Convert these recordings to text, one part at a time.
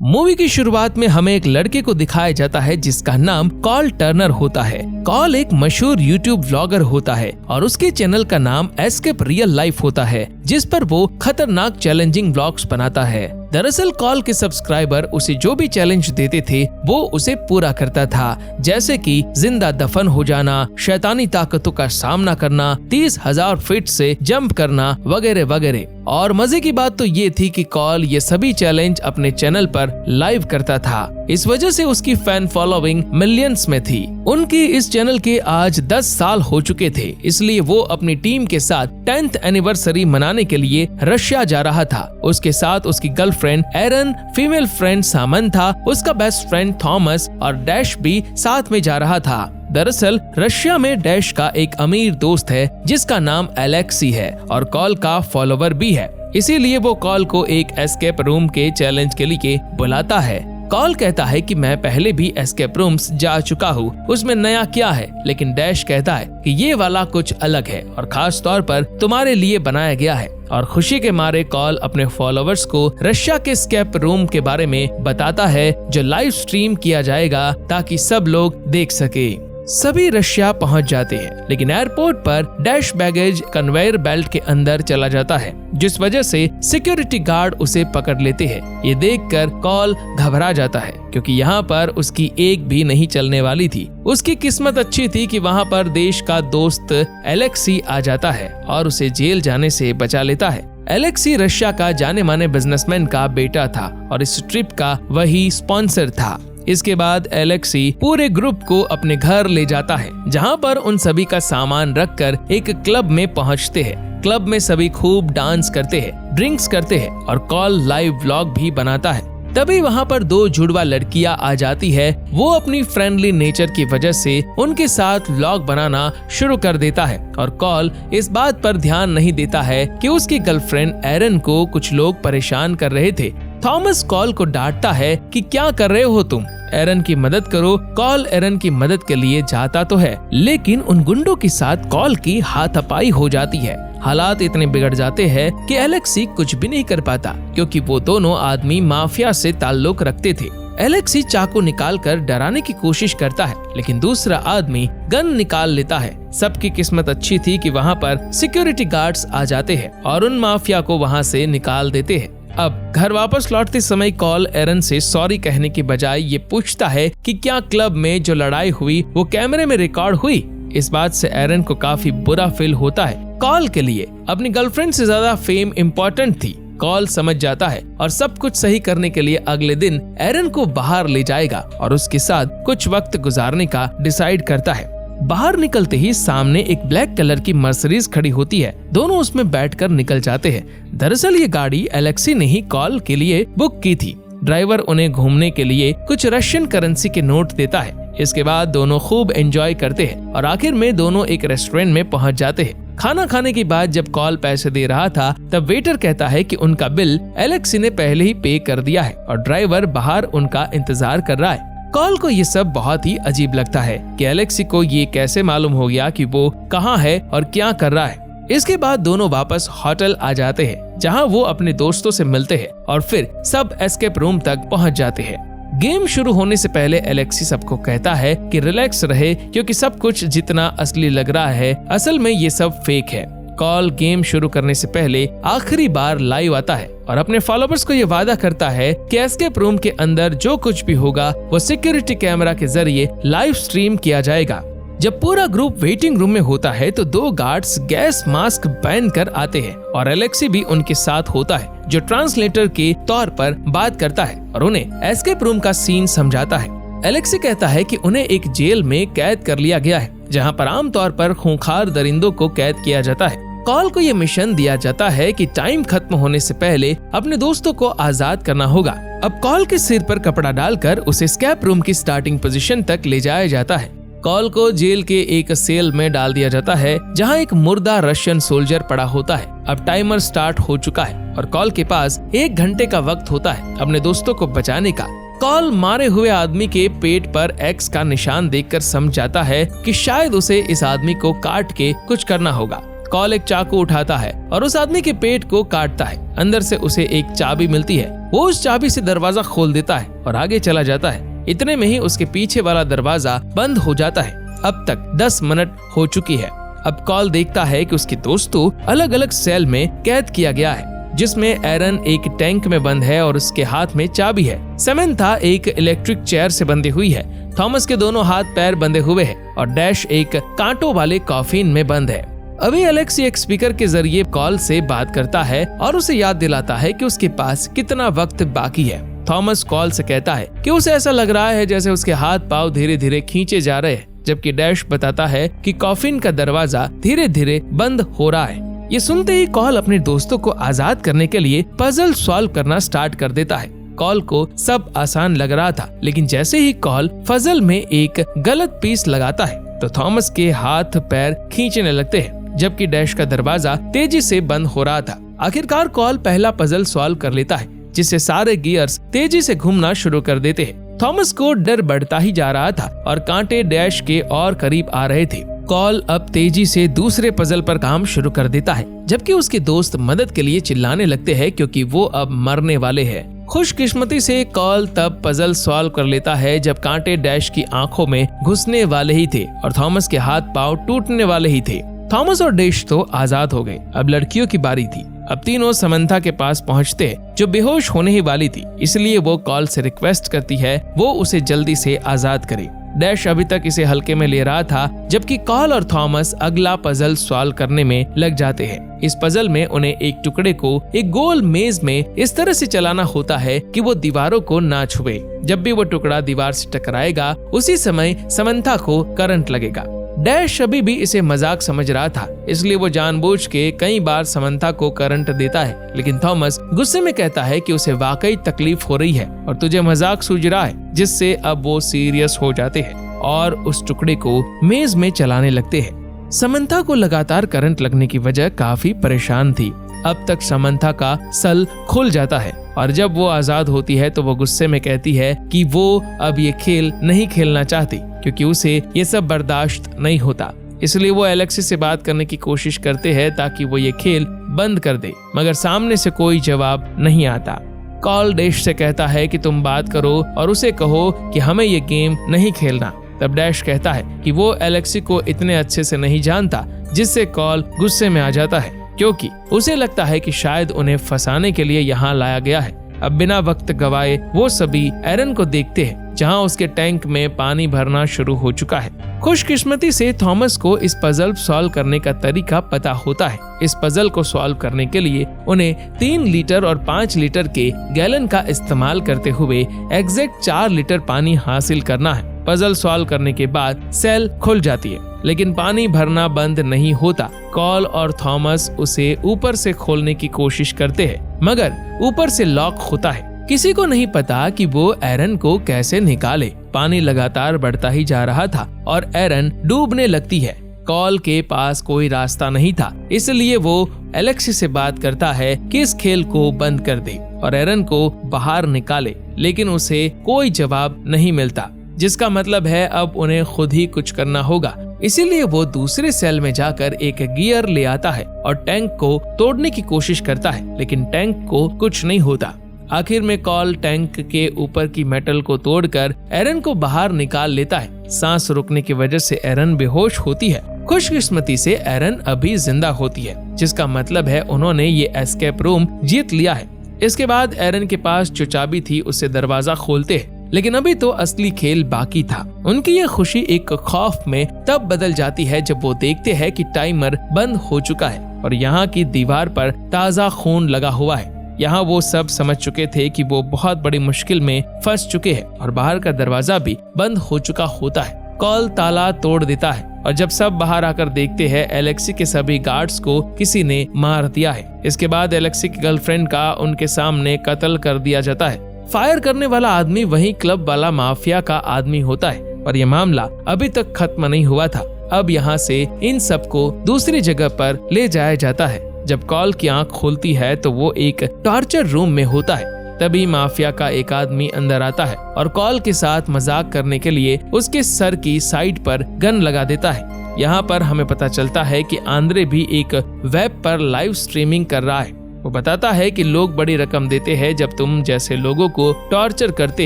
Movie की शुरुआत में हमें एक लड़के को दिखाया जाता है जिसका नाम कॉल टर्नर होता है। कॉल एक मशहूर यूट्यूब व्लॉगर होता है और उसके चैनल का नाम एस्केप रियल लाइफ होता है, जिस पर वो खतरनाक चैलेंजिंग व्लॉग्स बनाता है। दरअसल कॉल के सब्सक्राइबर उसे जो भी चैलेंज देते थे वो उसे पूरा करता था, जैसे कि जिंदा दफन हो जाना, शैतानी ताकतों का सामना करना, 30,000 फीट से जंप करना वगैरह वगैरह। और मजे की बात तो ये थी कि कॉल ये सभी चैलेंज अपने चैनल पर लाइव करता था। इस वजह से उसकी फैन फॉलोइंग मिलियंस में थी। उनकी इस चैनल के आज 10 साल हो चुके थे, इसलिए वो अपनी टीम के साथ 10th एनिवर्सरी मनाने के लिए रशिया जा रहा था। उसके साथ उसकी गर्लफ्रेंड एरन, फीमेल फ्रेंड सामंथा, उसका बेस्ट फ्रेंड थॉमस और डैश भी साथ में जा रहा था। दरअसल रशिया में डैश का एक अमीर दोस्त है जिसका नाम एलेक्सी है और कॉल का फॉलोवर भी है, इसीलिए वो कॉल को एक एस्केप रूम के चैलेंज के लिए बुलाता है। कॉल कहता है कि मैं पहले भी एस्केप रूम्स जा चुका हूँ, उसमें नया क्या है, लेकिन डैश कहता है कि ये वाला कुछ अलग है और खास तौर पर तुम्हारे लिए बनाया गया है। और खुशी के मारे कॉल अपने फॉलोअर्स को रशिया के एस्केप रूम के बारे में बताता है जो लाइव स्ट्रीम किया जाएगा ताकि सब लोग देख सके। सभी रशिया पहुंच जाते हैं, लेकिन एयरपोर्ट पर डैश बैगेज कन्वेयर बेल्ट के अंदर चला जाता है, जिस वजह से सिक्योरिटी गार्ड उसे पकड़ लेते हैं। ये देखकर कॉल घबरा जाता है क्योंकि यहाँ पर उसकी एक भी नहीं चलने वाली थी। उसकी किस्मत अच्छी थी कि वहाँ पर देश का दोस्त एलेक्सी आ जाता है और उसे जेल जाने से बचा लेता है। एलेक्सी रशिया का जाने माने बिजनेसमैन का बेटा था और इस ट्रिप का वही स्पॉन्सर था। इसके बाद एलेक्सी पूरे ग्रुप को अपने घर ले जाता है, जहां पर उन सभी का सामान रखकर एक क्लब में पहुंचते हैं। क्लब में सभी खूब डांस करते हैं, ड्रिंक्स करते हैं और कॉल लाइव व्लॉग भी बनाता है। तभी वहां पर 2 जुड़वा लड़कियां आ जाती है। वो अपनी फ्रेंडली नेचर की वजह से उनके साथ व्लॉग बनाना शुरू कर देता है और कॉल इस बात पर ध्यान नहीं देता है कि उसकी गर्लफ्रेंड एरन को कुछ लोग परेशान कर रहे थे। थॉमस कॉल को डांटता है कि क्या कर रहे हो तुम, एरन की मदद करो। कॉल एरन की मदद के लिए जाता तो है, लेकिन उन गुंडों के साथ कॉल की हाथापाई हो जाती है। हालात इतने बिगड़ जाते हैं कि एलेक्सी कुछ भी नहीं कर पाता, क्योंकि वो दोनों आदमी माफिया से ताल्लुक रखते थे। एलेक्सी चाकू निकालकर डराने की कोशिश करता है, लेकिन दूसरा आदमी गन निकाल लेता है। सबकी किस्मत अच्छी थी कि वहाँ पर सिक्योरिटी गार्ड्स आ जाते हैं और उन माफिया को वहाँ से निकाल देते हैं। अब घर वापस लौटते समय कॉल एरन से सॉरी कहने की बजाय ये पूछता है कि क्या क्लब में जो लड़ाई हुई वो कैमरे में रिकॉर्ड हुई। इस बात से एरन को काफी बुरा फील होता है। कॉल के लिए अपनी गर्लफ्रेंड से ज्यादा फेम इम्पोर्टेंट थी। कॉल समझ जाता है और सब कुछ सही करने के लिए अगले दिन एरन को बाहर ले जाएगा और उसके साथ कुछ वक्त गुजारने का डिसाइड करता है। बाहर निकलते ही सामने एक ब्लैक कलर की मर्सिडीज खड़ी होती है। दोनों उसमें बैठकर निकल जाते हैं। दरअसल ये गाड़ी एलेक्सी ने ही कॉल के लिए बुक की थी। ड्राइवर उन्हें घूमने के लिए कुछ रशियन करेंसी के नोट देता है। इसके बाद दोनों खूब एंजॉय करते हैं और आखिर में दोनों एक रेस्टोरेंट में पहुंच जाते हैं। खाना खाने के बाद जब कॉल पैसे दे रहा था तब वेटर कहता है कि उनका बिल एलेक्सी ने पहले ही पे कर दिया है और ड्राइवर बाहर उनका इंतजार कर रहा है। कॉल को ये सब बहुत ही अजीब लगता है कि एलेक्सी को ये कैसे मालूम हो गया कि वो कहाँ है और क्या कर रहा है। इसके बाद दोनों वापस होटल आ जाते हैं, जहाँ वो अपने दोस्तों से मिलते हैं और फिर सब एस्केप रूम तक पहुँच जाते हैं। गेम शुरू होने से पहले एलेक्सी सबको कहता है कि रिलैक्स रहे, क्योंकि सब कुछ जितना असली लग रहा है असल में ये सब फेक है। कॉल गेम शुरू करने से पहले आखिरी बार लाइव आता है और अपने फॉलोअर्स को ये वादा करता है कि एस्केप रूम के अंदर जो कुछ भी होगा वो सिक्योरिटी कैमरा के जरिए लाइव स्ट्रीम किया जाएगा। जब पूरा ग्रुप वेटिंग रूम में होता है तो 2 गार्ड्स गैस मास्क पहन कर आते हैं और एलेक्सी भी उनके साथ होता है, जो ट्रांसलेटर के तौर पर बात करता है और उन्हें एस्केप रूम का सीन समझाता है। एलेक्सी कहता है कि उन्हें एक जेल में कैद कर लिया गया है, जहाँ पर आमतौर पर खूंखार दरिंदों को कैद किया जाता है। कॉल को ये मिशन दिया जाता है कि टाइम खत्म होने से पहले अपने दोस्तों को आजाद करना होगा। अब कॉल के सिर पर कपड़ा डालकर उसे एस्केप रूम की स्टार्टिंग पोजीशन तक ले जाया जाता है। कॉल को जेल के एक सेल में डाल दिया जाता है, जहां एक मुर्दा रशियन सोल्जर पड़ा होता है। अब टाइमर स्टार्ट हो चुका है और कॉल के पास 1 घंटे का वक्त होता है अपने दोस्तों को बचाने का। कॉल मारे हुए आदमी के पेट पर एक्स का निशान देखकर समझ जाता है कि शायद उसे इस आदमी को काट के कुछ करना होगा। कॉल एक चाकू उठाता है और उस आदमी के पेट को काटता है। अंदर से उसे एक चाबी मिलती है। वो उस चाबी से दरवाजा खोल देता है और आगे चला जाता है। इतने में ही उसके पीछे वाला दरवाजा बंद हो जाता है। अब तक 10 मिनट हो चुकी है। अब कॉल देखता है कि उसके दोस्तों अलग अलग सेल में कैद किया गया है, जिसमें एरन एक टैंक में बंद है और उसके हाथ में चाबी है। समंथा एक इलेक्ट्रिक चेयर से बंधी हुई है। थॉमस के दोनों हाथ पैर बंधे हुए हैं और डैश एक कांटों वाले कॉफिन में बंद है। अभी एलेक्सी एक स्पीकर के जरिए कॉल से बात करता है और उसे याद दिलाता है कि उसके पास कितना वक्त बाकी है। थॉमस कॉल से कहता है कि उसे ऐसा लग रहा है जैसे उसके हाथ पांव धीरे धीरे खींचे जा रहे हैं, जबकि डैश बताता है कि कॉफिन का दरवाजा धीरे धीरे बंद हो रहा है। ये सुनते ही कॉल अपने दोस्तों को आजाद करने के लिए पजल सॉल्व करना स्टार्ट कर देता है। कॉल को सब आसान लग रहा था, लेकिन जैसे ही कॉल पजल में एक गलत पीस लगाता है तो थॉमस के हाथ पैर खींचने लगते हैं, जबकि डैश का दरवाजा तेजी से बंद हो रहा था। आखिरकार कॉल पहला पजल सॉल्व कर लेता है, जिससे सारे गियर्स तेजी से घूमना शुरू कर देते हैं। थॉमस को डर बढ़ता ही जा रहा था और कांटे डैश के और करीब आ रहे थे। कॉल अब तेजी से दूसरे पजल पर काम शुरू कर देता है, जबकि उसके दोस्त मदद के लिए चिल्लाने लगते हैं क्योंकि वो अब मरने वाले हैं। खुशकिस्मती से कॉल तब पजल सॉल्व कर लेता है जब कांटे डैश की आंखों में घुसने वाले ही थे और थॉमस के हाथ पांव टूटने वाले ही थे। थॉमस और डैश तो आजाद हो गए। अब लड़कियों की बारी थी। अब तीनों समंथा के पास पहुंचते हैं, जो बेहोश होने ही वाली थी, इसलिए वो कॉल से रिक्वेस्ट करती है वो उसे जल्दी से आजाद करे। डैश अभी तक इसे हल्के में ले रहा था, जबकि कॉल और थॉमस अगला पजल सॉल्व करने में लग जाते हैं। इस पजल में उन्हें एक टुकड़े को एक गोल मेज में इस तरह से चलाना होता है कि वो दीवारों को ना छुए। जब भी वो टुकड़ा दीवार से टकराएगा, उसी समय समंथा को करंट लगेगा। डैश अभी भी इसे मजाक समझ रहा था, इसलिए वो जानबूझ के कई बार समंथा को करंट देता है, लेकिन थॉमस गुस्से में कहता है कि उसे वाकई तकलीफ हो रही है और तुझे मजाक सूझ रहा है, जिससे अब वो सीरियस हो जाते हैं और उस टुकड़े को मेज में चलाने लगते हैं। समंथा को लगातार करंट लगने की वजह काफी परेशान थी। अब तक समंथा का सल खुल जाता है और जब वो आजाद होती है तो वो गुस्से में कहती है कि वो अब ये खेल नहीं खेलना चाहती, क्योंकि उसे ये सब बर्दाश्त नहीं होता। इसलिए वो एलेक्सी से बात करने की कोशिश करते हैं ताकि वो ये खेल बंद कर दे, मगर सामने से कोई जवाब नहीं आता। कॉल डैश से कहता है कि तुम बात करो और उसे कहो कि हमें ये गेम नहीं खेलना। तब डैश कहता है कि वो एलेक्सी को इतने अच्छे से नहीं जानता, जिससे कॉल गुस्से में आ जाता है, क्योंकि उसे लगता है कि शायद उन्हें फंसाने के लिए यहाँ लाया गया है। अब बिना वक्त गवाए वो सभी एरन को देखते हैं, जहाँ उसके टैंक में पानी भरना शुरू हो चुका है। खुशकिस्मती से थॉमस को इस पजल सॉल्व करने का तरीका पता होता है। इस पजल को सॉल्व करने के लिए उन्हें 3 लीटर और 5 लीटर के गैलन का इस्तेमाल करते हुए एग्जैक्ट 4 लीटर पानी हासिल करना है। पजल सॉल्व करने के बाद सेल खुल जाती है, लेकिन पानी भरना बंद नहीं होता। कॉल और थॉमस उसे ऊपर से खोलने की कोशिश करते हैं, मगर ऊपर से लॉक होता है। किसी को नहीं पता कि वो एरन को कैसे निकाले। पानी लगातार बढ़ता ही जा रहा था और एरन डूबने लगती है। कॉल के पास कोई रास्ता नहीं था, इसलिए वो एलेक्सी से बात करता है कि इस खेल को बंद कर दे और एरन को बाहर निकाले, लेकिन उसे कोई जवाब नहीं मिलता, जिसका मतलब है अब उन्हें खुद ही कुछ करना होगा। इसीलिए वो दूसरे सेल में जाकर एक गियर ले आता है और टैंक को तोड़ने की कोशिश करता है, लेकिन टैंक को कुछ नहीं होता। आखिर में कॉल टैंक के ऊपर की मेटल को तोड़कर एरन को बाहर निकाल लेता है। सांस रुकने की वजह से एरन बेहोश होती है। खुशकिस्मती से एरन अभी जिंदा होती है, जिसका मतलब है उन्होंने ये एस्केप रूम जीत लिया है। इसके बाद एरन के पास जो चाबी थी उससे दरवाजा खोलते हैं, लेकिन अभी तो असली खेल बाकी था। उनकी ये खुशी एक खौफ में तब बदल जाती है जब वो देखते हैं कि टाइमर बंद हो चुका है और यहाँ की दीवार पर ताज़ा खून लगा हुआ है। यहाँ वो सब समझ चुके थे कि वो बहुत बड़ी मुश्किल में फंस चुके हैं और बाहर का दरवाजा भी बंद हो चुका होता है। कॉल ताला तोड़ देता है और जब सब बाहर आकर देखते हैं, एलेक्सी के सभी गार्ड्स को किसी ने मार दिया है। इसके बाद एलेक्सी की गर्लफ्रेंड का उनके सामने कत्ल कर दिया जाता है। फायर करने वाला आदमी वही क्लब वाला माफिया का आदमी होता है और ये मामला अभी तक खत्म नहीं हुआ था। अब यहाँ से इन सबको दूसरी जगह पर ले जाया जाता है। जब कॉल की आंख खुलती है तो वो एक टॉर्चर रूम में होता है। तभी माफिया का एक आदमी अंदर आता है और कॉल के साथ मजाक करने के लिए उसके सर की साइड पर गन लगा देता है। यहाँ पर हमें पता चलता है कि आंद्रे भी एक वेब पर लाइव स्ट्रीमिंग कर रहा है। वो बताता है कि लोग बड़ी रकम देते हैं जब तुम जैसे लोगों को टॉर्चर करते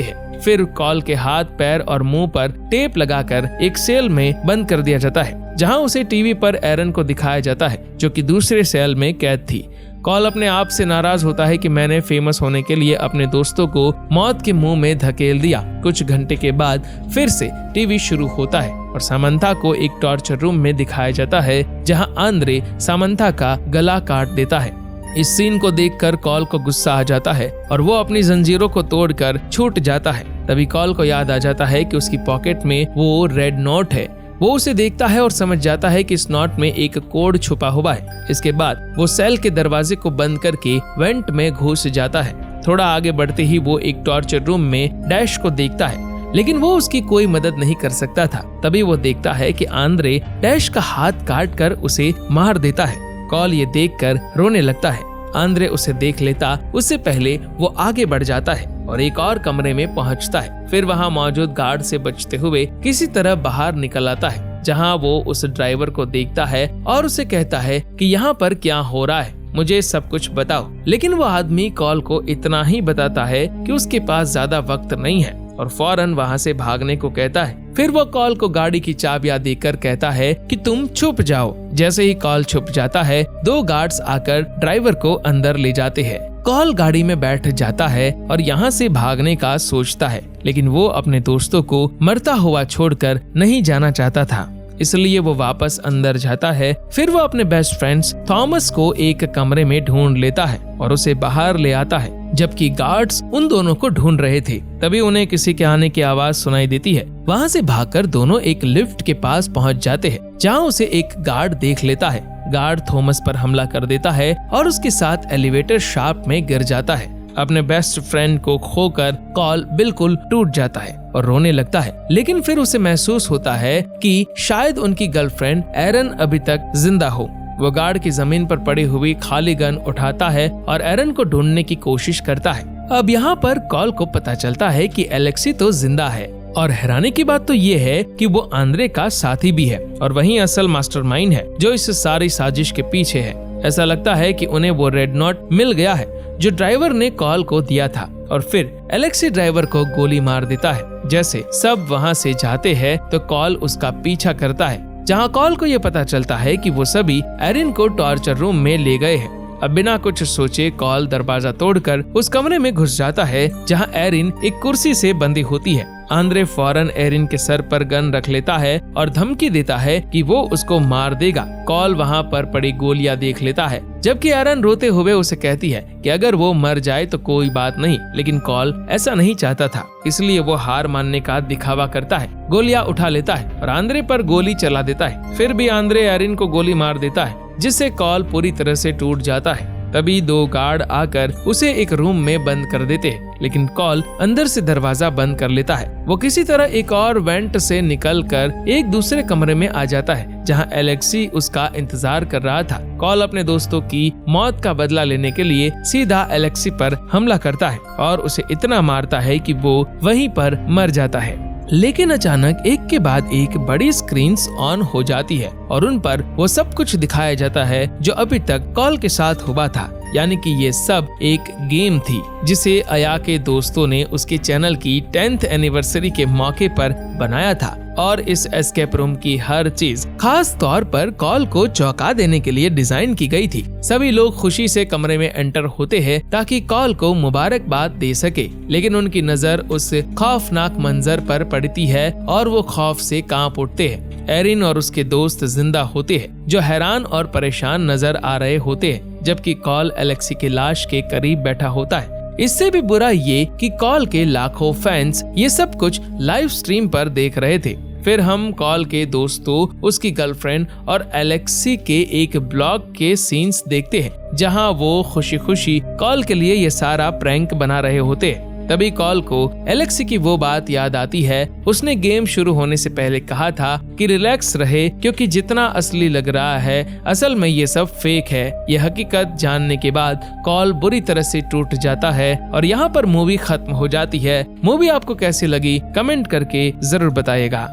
हैं। फिर कॉल के हाथ, पैर और मुंह पर टेप लगाकर एक सेल में बंद कर दिया जाता है, जहां उसे टीवी पर एरन को दिखाया जाता है जो कि दूसरे सेल में कैद थी। कॉल अपने आप से नाराज होता है कि मैंने फेमस होने के लिए अपने दोस्तों को मौत के मुंह में धकेल दिया। कुछ घंटे के बाद फिर से टीवी शुरू होता है और सामंथा को एक टॉर्चर रूम में दिखाया जाता है, जहां आंद्रे सामंथा का गला काट देता है। इस सीन को देखकर कॉल को गुस्सा आ जाता है और वो अपनी जंजीरों को तोड़कर छूट जाता है। तभी कॉल को याद आ जाता है कि उसकी पॉकेट में वो रेड नोट है। वो उसे देखता है और समझ जाता है कि इस नोट में एक कोड छुपा हुआ है। इसके बाद वो सेल के दरवाजे को बंद करके वेंट में घुस जाता है। थोड़ा आगे बढ़ते ही वो एक टॉर्चर रूम में डैश को देखता है, लेकिन वो उसकी कोई मदद नहीं कर सकता था। तभी वो देखता है कि आंद्रे डैश का हाथ काट कर उसे मार देता है। कॉल ये देखकर रोने लगता है। आंद्रे उसे देख लेता उससे पहले वो आगे बढ़ जाता है और एक और कमरे में पहुंचता है। फिर वहां मौजूद गार्ड से बचते हुए किसी तरह बाहर निकल आता है, जहां वो उस ड्राइवर को देखता है और उसे कहता है कि यहाँ पर क्या हो रहा है, मुझे सब कुछ बताओ। लेकिन वो आदमी कॉल को इतना ही बताता है कि उसके पास ज्यादा वक्त नहीं है और फौरन वहाँ से भागने को कहता है। फिर वो कॉल को गाड़ी की चाबियां देकर कहता है कि तुम छुप जाओ। जैसे ही कॉल छुप जाता है, 2 गार्ड्स आकर ड्राइवर को अंदर ले जाते हैं। कॉल गाड़ी में बैठ जाता है और यहाँ से भागने का सोचता है, लेकिन वो अपने दोस्तों को मरता हुआ छोड़कर नहीं जाना चाहता था, इसलिए वो वापस अंदर जाता है। फिर वो अपने बेस्ट फ्रेंड्स थॉमस को एक कमरे में ढूंढ लेता है और उसे बाहर ले आता है, जबकि गार्ड्स उन दोनों को ढूंढ रहे थे। तभी उन्हें किसी के आने की आवाज सुनाई देती है। वहाँ से भागकर दोनों एक लिफ्ट के पास पहुँच जाते हैं, जहाँ उसे एक गार्ड देख लेता है। गार्ड थॉमस पर हमला कर देता है और उसके साथ एलिवेटर शाफ्ट में गिर जाता है। अपने बेस्ट फ्रेंड को खोकर कॉल बिल्कुल टूट जाता है और रोने लगता है, लेकिन फिर उसे महसूस होता है कि शायद उनकी गर्लफ्रेंड एरन अभी तक जिंदा हो। वो गार्ड की जमीन पर पड़ी हुई खाली गन उठाता है और एरन को ढूंढने की कोशिश करता है। अब यहाँ पर कॉल को पता चलता है कि एलेक्सी तो जिंदा है और हैरानी की बात तो ये है कि वो आंद्रे का साथी भी है और वही असल मास्टरमाइंड है जो इस सारी साजिश के पीछे है। ऐसा लगता है कि उन्हें वो रेड नोट मिल गया है जो ड्राइवर ने कॉल को दिया था और फिर एलेक्सी ड्राइवर को गोली मार देता है। जैसे सब वहाँ से जाते हैं तो कॉल उसका पीछा करता है, जहाँ कॉल को ये पता चलता है कि वो सभी एरिन को टॉर्चर रूम में ले गए हैं। अब बिना कुछ सोचे कॉल दरवाजा तोड़कर उस कमरे में घुस जाता है जहां एरिन एक कुर्सी से बंधी होती है। आंद्रे फौरन एरिन के सर पर गन रख लेता है और धमकी देता है कि वो उसको मार देगा। कॉल वहां पर पड़ी गोलियां देख लेता है, जबकि एरन रोते हुए उसे कहती है कि अगर वो मर जाए तो कोई बात नहीं, लेकिन कॉल ऐसा नहीं चाहता था, इसलिए वो हार मानने का दिखावा करता है। गोलियां उठा लेता है और आंद्रे पर गोली चला देता है। फिर भी आंद्रे एरिन को गोली मार देता है, जिससे कॉल पूरी तरह से टूट जाता है। तभी 2 गार्ड आकर उसे एक रूम में बंद कर देते हैं, लेकिन कॉल अंदर से दरवाजा बंद कर लेता है। वो किसी तरह एक और वेंट से निकलकर एक दूसरे कमरे में आ जाता है जहां एलेक्सी उसका इंतजार कर रहा था। कॉल अपने दोस्तों की मौत का बदला लेने के लिए सीधा एलेक्सी पर हमला करता है और उसे इतना मारता है कि वो वहीं पर मर जाता है। लेकिन अचानक एक के बाद एक बड़ी स्क्रीन्स ऑन हो जाती है और उन पर वो सब कुछ दिखाया जाता है जो अभी तक कॉल के साथ हुआ था, यानी कि ये सब एक गेम थी जिसे अया के दोस्तों ने उसके चैनल की 10th एनिवर्सरी के मौके पर बनाया था। और इस एस्केप रूम की हर चीज खास तौर पर कॉल को चौंका देने के लिए डिजाइन की गई थी। सभी लोग खुशी से कमरे में एंटर होते हैं ताकि कॉल को मुबारकबाद दे सके, लेकिन उनकी नजर उस खौफनाक मंजर पर पड़ती है और वो खौफ से कांप उठते हैं। एरिन और उसके दोस्त जिंदा होते हैं जो हैरान और परेशान नजर आ रहे होते हैं, जबकि कॉल एलेक्सी की लाश के करीब बैठा होता है। इससे भी बुरा ये कि कॉल के लाखों फैंस ये सब कुछ लाइव स्ट्रीम पर देख रहे थे। फिर हम कॉल के दोस्तों, उसकी गर्लफ्रेंड और एलेक्सी के एक ब्लॉग के सीन्स देखते हैं जहां वो खुशी खुशी कॉल के लिए ये सारा प्रैंक बना रहे होते हैं। तभी कॉल को एलेक्सी की वो बात याद आती है। उसने गेम शुरू होने से पहले कहा था कि रिलैक्स रहे, क्योंकि जितना असली लग रहा है असल में ये सब फेक है। ये हकीकत जानने के बाद कॉल बुरी तरह से टूट जाता है और यहाँ पर मूवी खत्म हो जाती है। मूवी आपको कैसी लगी कमेंट करके जरूर बताइएगा।